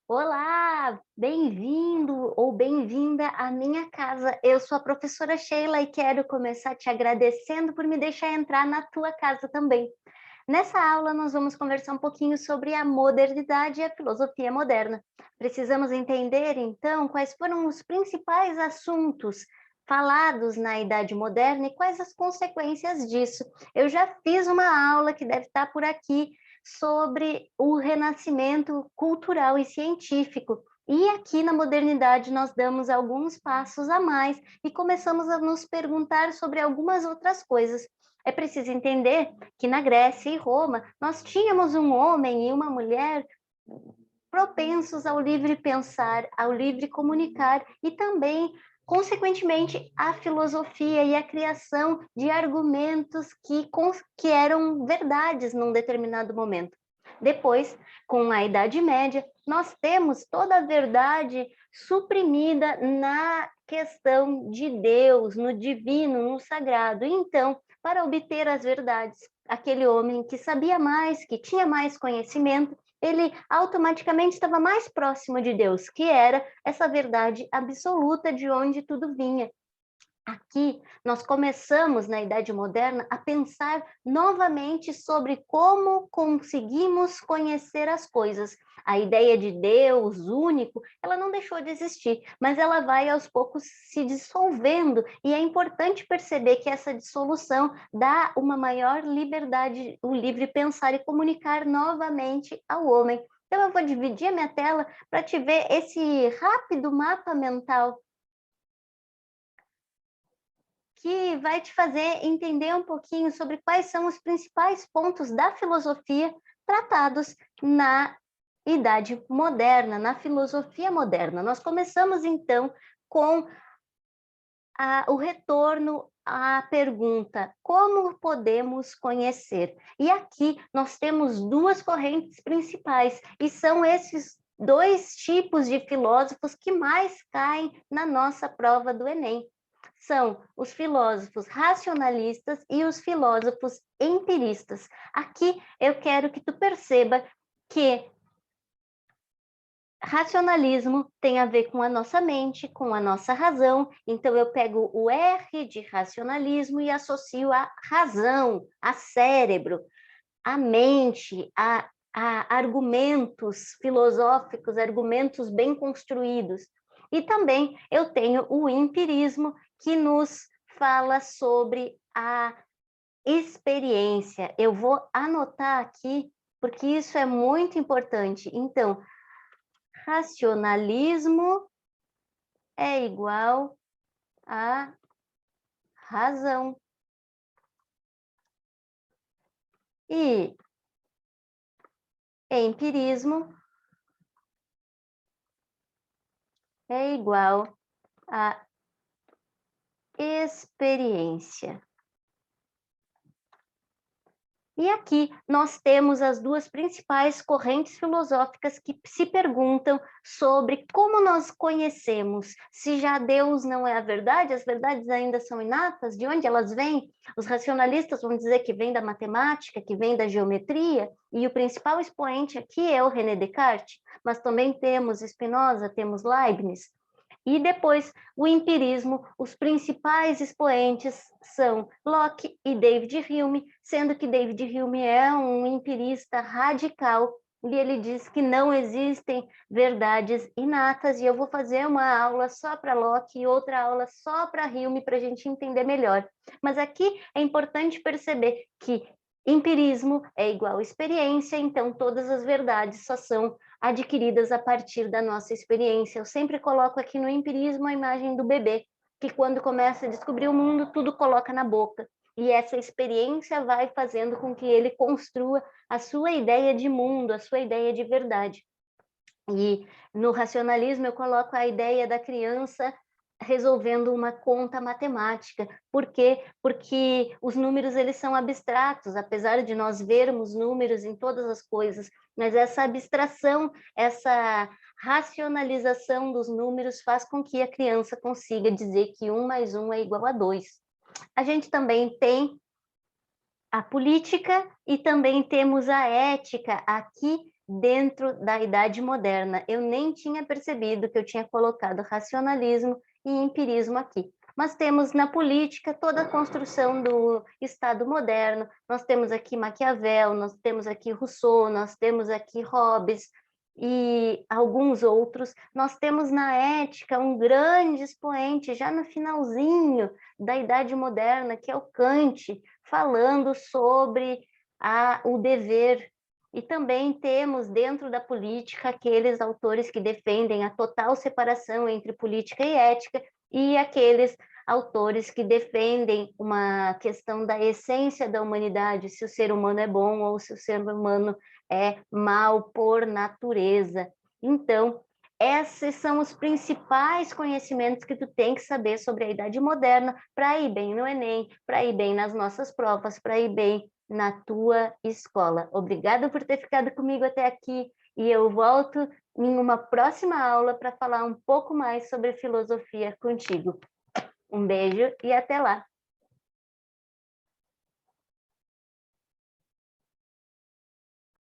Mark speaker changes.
Speaker 1: Olá, bem-vindo ou bem-vinda à minha casa. Eu sou a professora Sheila e quero começar te agradecendo por me deixar entrar na tua casa também. Nessa aula, nós vamos conversar um pouquinho sobre a modernidade e a filosofia moderna. Precisamos entender, então, quais foram os principais assuntos falados na Idade Moderna e quais as consequências disso. Eu já fiz uma aula que deve estar por aqui sobre o renascimento cultural e científico. E aqui na modernidade nós damos alguns passos a mais e começamos a nos perguntar sobre algumas outras coisas. É preciso entender que na Grécia e Roma nós tínhamos um homem e uma mulher propensos ao livre pensar, ao livre comunicar e também, consequentemente, à filosofia e à criação de argumentos que eram verdades num determinado momento. Depois, com a Idade Média, nós temos toda a verdade suprimida na questão de Deus, no divino, no sagrado. Então, para obter as verdades, aquele homem que sabia mais, que tinha mais conhecimento, ele automaticamente estava mais próximo de Deus, que era essa verdade absoluta de onde tudo vinha. Aqui, nós começamos, na Idade Moderna, a pensar novamente sobre como conseguimos conhecer as coisas. A ideia de Deus único, ela não deixou de existir, mas ela vai aos poucos se dissolvendo, e é importante perceber que essa dissolução dá uma maior liberdade, o livre pensar e comunicar novamente ao homem. Então, eu vou dividir a minha tela para te ver esse rápido mapa mental que vai te fazer entender um pouquinho sobre quais são os principais pontos da filosofia tratados na Idade Moderna, na filosofia moderna. Nós começamos, então, com o retorno à pergunta: como podemos conhecer? E aqui nós temos duas correntes principais, e são esses dois tipos de filósofos que mais caem na nossa prova do Enem. São os filósofos racionalistas e os filósofos empiristas. Aqui eu quero que tu perceba que racionalismo tem a ver com a nossa mente, com a nossa razão. Então, eu pego o R de racionalismo e associo a razão, a cérebro, a mente, a argumentos filosóficos, argumentos bem construídos. E também eu tenho o empirismo, que nos fala sobre a experiência. Eu vou anotar aqui, porque isso é muito importante. Então, racionalismo é igual a razão. E empirismo é igual a experiência. E aqui nós temos as duas principais correntes filosóficas que se perguntam sobre como nós conhecemos, se já Deus não é a verdade, as verdades ainda são inatas, de onde elas vêm? Os racionalistas vão dizer que vem da matemática, que vem da geometria, e o principal expoente aqui é o René Descartes, mas também temos Spinoza, temos Leibniz. E depois, o empirismo, os principais expoentes são Locke e David Hume, sendo que David Hume é um empirista radical, e ele diz que não existem verdades inatas, e eu vou fazer uma aula só para Locke e outra aula só para Hume, para a gente entender melhor. Mas aqui é importante perceber que empirismo é igual a experiência, então todas as verdades só são adquiridas a partir da nossa experiência. Eu sempre coloco aqui no empirismo a imagem do bebê, que quando começa a descobrir o mundo, tudo coloca na boca. E essa experiência vai fazendo com que ele construa a sua ideia de mundo, a sua ideia de verdade. E no racionalismo eu coloco a ideia da criança resolvendo uma conta matemática. Por quê? Porque os números eles são abstratos, apesar de nós vermos números em todas as coisas, mas essa abstração, essa racionalização dos números faz com que a criança consiga dizer que 1 mais 1 é igual a 2. A gente também tem a política e também temos a ética aqui dentro da Idade Moderna. Eu nem tinha percebido que eu tinha colocado racionalismo e empirismo aqui. Mas temos na política toda a construção do Estado moderno, nós temos aqui Maquiavel, nós temos aqui Rousseau, nós temos aqui Hobbes e alguns outros. Nós temos na ética um grande expoente, já no finalzinho da Idade Moderna, que é o Kant, falando sobre o dever. E também temos dentro da política aqueles autores que defendem a total separação entre política e ética, e aqueles autores que defendem uma questão da essência da humanidade, se o ser humano é bom ou se o ser humano é mal por natureza. Então, esses são os principais conhecimentos que tu tem que saber sobre a Idade Moderna para ir bem no Enem, para ir bem nas nossas provas, para ir bem na tua escola. Obrigada por ter ficado comigo até aqui e eu volto em uma próxima aula para falar um pouco mais sobre filosofia contigo. Um beijo e até lá!